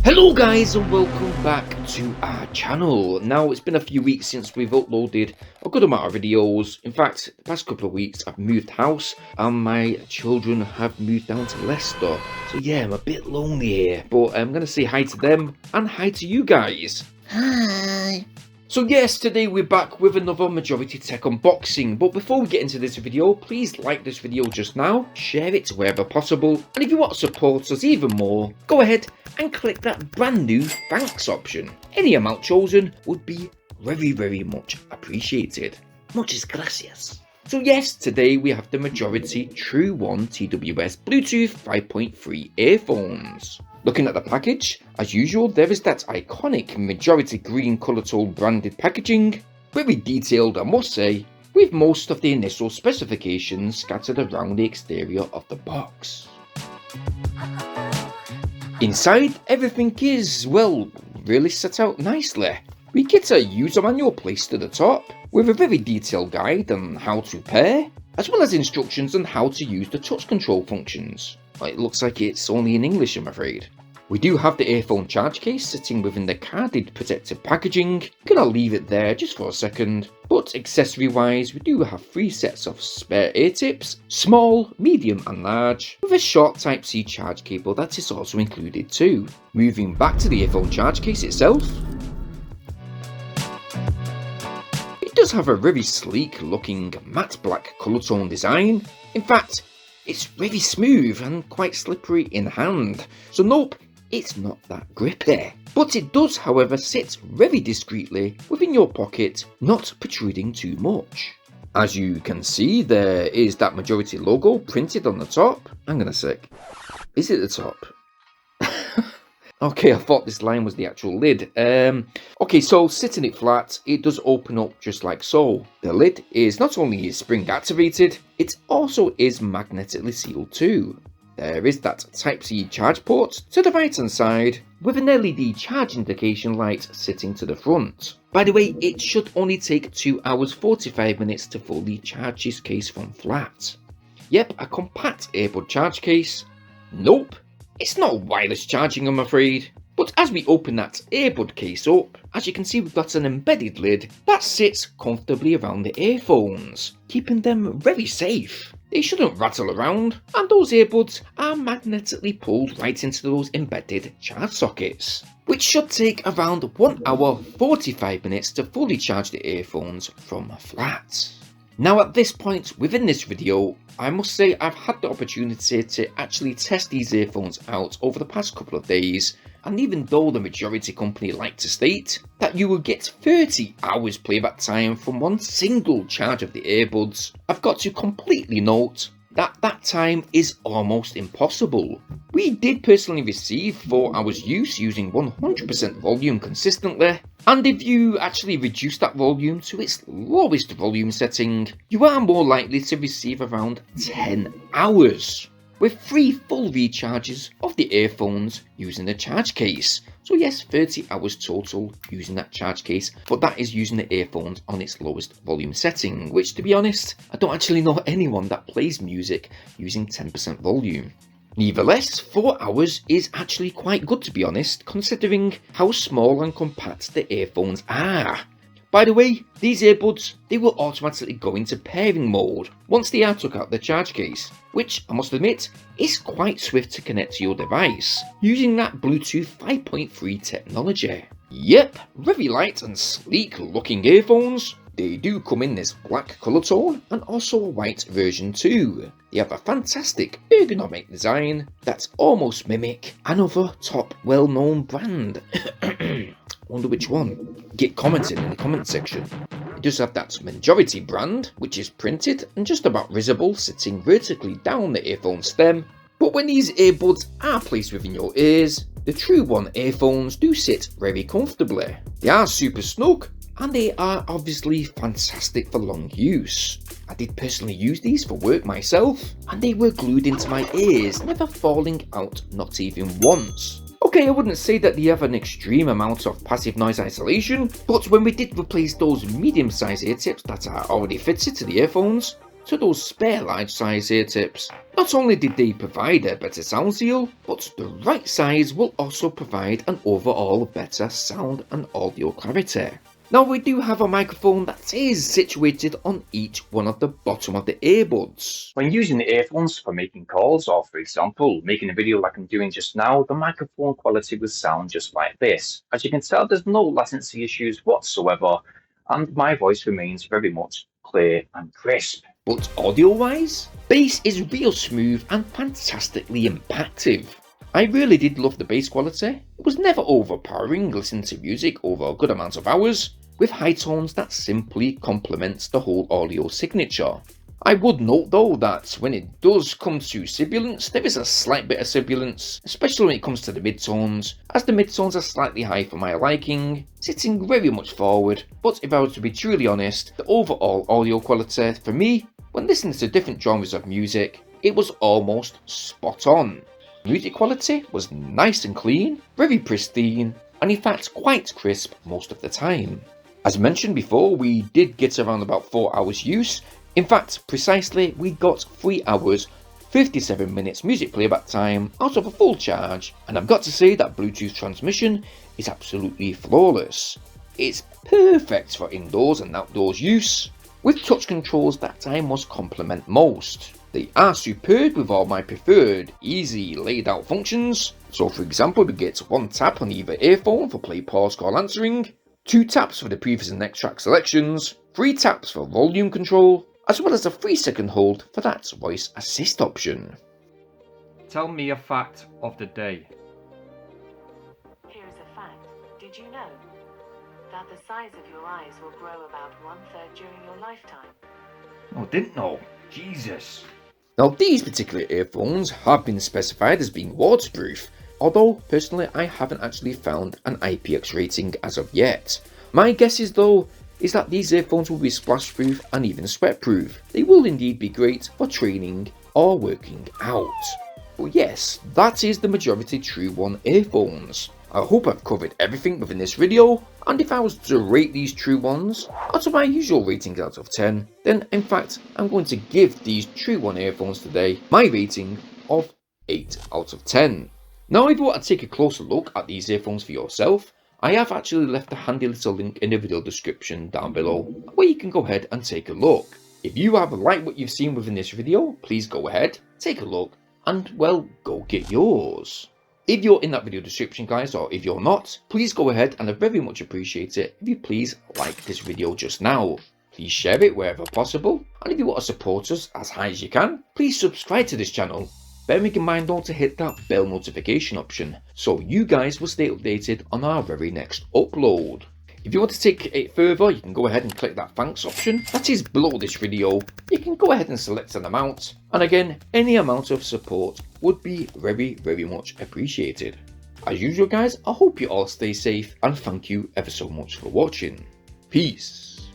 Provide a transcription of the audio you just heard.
Hello guys and welcome back to our channel. Now it's been a few weeks since we've uploaded a good amount of videos. In fact, the past couple of weeks I've moved house and my children have moved down to Leicester. So yeah, I'm a bit lonely here, but I'm going to say hi to them and hi to you guys. Hi. So yes, today we're back with another Majority Tech unboxing, but before we get into this video, please like this video just now, share it wherever possible, and if you want to support us even more, go ahead and click that brand new thanks option. Any amount chosen would be very much appreciated. Muchas gracias. So yes, today we have the Majority True 1 TWS Bluetooth 5.3 earphones. Looking at the package, as usual, there is that iconic Majority green colour tone branded packaging, very detailed I must say, with most of the initial specifications scattered around the exterior of the box. Inside, everything is, well, really set out nicely. We get a user manual placed at the top, with a very detailed guide on how to pair, as well as instructions on how to use the touch control functions. It looks like it's only in English, I'm afraid. We do have the earphone charge case sitting within the carded protective packaging. Gonna leave it there just for a second. But accessory wise, we do have 3 sets of spare ear tips, small, medium and large, with a short Type-C charge cable that is also included too. Moving back to the earphone charge case itself. It does have a very sleek looking matte black colour tone design. In fact, it's very smooth and quite slippery in hand, so nope, it's not that grippy. But it does, however, sit very discreetly within your pocket, not protruding too much. As you can see, there is that Majority logo printed on the top. Hang on a sec, is it the top? Okay, I thought this line was the actual lid. Okay, so sitting it flat, it does open up just like so. The lid is not only spring activated, it also is magnetically sealed too. There is that Type-C charge port to the right hand side, with an LED charge indication light sitting to the front. By the way, it should only take 2 hours 45 minutes to fully charge this case from flat. Yep, a compact earbud charge case. Nope. It's not wireless charging, I'm afraid. But as we open that earbud case up, as you can see, we've got an embedded lid that sits comfortably around the earphones, keeping them very safe. They shouldn't rattle around, and those earbuds are magnetically pulled right into those embedded charge sockets, which should take around 1 hour 45 minutes to fully charge the earphones from flat. Now at this point within this video, I must say I've had the opportunity to actually test these earphones out over the past couple of days, and even though the Majority company like to state that you will get 30 hours playback time from one single charge of the earbuds, I've got to completely note that that time is almost impossible. We did personally receive 4 hours use using 100% volume consistently, and if you actually reduce that volume to its lowest volume setting, you are more likely to receive around 10 hours, with 3 full recharges of the earphones using the charge case. So yes, 30 hours total using that charge case, but that is using the earphones on its lowest volume setting, which to be honest, I don't actually know anyone that plays music using 10% volume. Nevertheless, 4 hours is actually quite good to be honest, considering how small and compact the earphones are. By the way, these earbuds, they will automatically go into pairing mode once they are took out the charge case, which I must admit is quite swift to connect to your device, using that Bluetooth 5.3 technology. Yep, very light and sleek looking earphones. They do come in this black colour tone and also a white version too. They have a fantastic ergonomic design that almost mimic another top well-known brand. Wonder which one? Get commenting in the comment section. It does have that Majority brand, which is printed and just about visible sitting vertically down the earphone stem. But when these earbuds are placed within your ears, the True 1 earphones do sit very comfortably. They are super snug, and they are obviously fantastic for long use. I did personally use these for work myself, and they were glued into my ears, never falling out, not even once. Okay, I wouldn't say that they have an extreme amount of passive noise isolation, but when we did replace those medium-sized ear tips that are already fitted to the earphones, to those spare large size ear tips. Not only did they provide a better sound seal, but the right size will also provide an overall better sound and audio clarity. Now we do have a microphone that is situated on each one of the bottom of the earbuds. When using the earphones for making calls or, for example, making a video like I'm doing just now, the microphone quality will sound just like this. As you can tell, there's no latency issues whatsoever, and my voice remains very much clear and crisp. But audio-wise, bass is real smooth and fantastically impactful. I really did love the bass quality. It was never overpowering listening to music over a good amount of hours, with high tones that simply complements the whole audio signature. I would note though that when it does come to sibilance, there is a slight bit of sibilance, especially when it comes to the midtones, as the midtones are slightly high for my liking, sitting very much forward, but if I was to be truly honest, the overall audio quality for me, when listening to different genres of music, it was almost spot on. Music quality was nice and clean, very pristine, and in fact quite crisp most of the time. As mentioned before, we did get around about 4 hours use. In fact, precisely, we got 3 hours, 57 minutes music playback time out of a full charge, and I've got to say that Bluetooth transmission is absolutely flawless. It's perfect for indoors and outdoors use, with touch controls that I must compliment most. They are superb with all my preferred, easy laid out functions. So for example, we get 1 tap on either earphone for play, pause, call answering, 2 taps for the previous and next track selections, 3 taps for volume control, as well as a 3-second hold for that voice assist option. Tell me a fact of the day. Here is a fact. Did you know that the size of your eyes will grow about 1/3 during your lifetime? Oh, didn't know. Jesus. Now these particular earphones have been specified as being waterproof, although personally I haven't actually found an IPX rating as of yet. My guess is though, is that these earphones will be splash proof and even sweat proof. They will indeed be great for training or working out. But yes, that is the majority True One earphones. I hope I've covered everything within this video, and if I was to rate these True Ones out of my usual ratings out of 10, then in fact I'm going to give these True One earphones today my rating of 8 out of 10. Now if you want to take a closer look at these earphones for yourself, I have actually left a handy little link in the video description down below where you can go ahead and take a look. If you have liked what you've seen within this video, please go ahead, take a look, and well, go get yours. If you're in that video description guys, or if you're not, please go ahead, and I very much appreciate it if you please like this video just now. Please share it wherever possible, and if you want to support us as high as you can, please subscribe to this channel. Bearing in mind though to hit that bell notification option, so you guys will stay updated on our very next upload. If you want to take it further, you can go ahead and click that thanks option that is below this video. You can go ahead and select an amount, and again, any amount of support would be very much appreciated. As usual guys, I hope you all stay safe, and thank you ever so much for watching. Peace.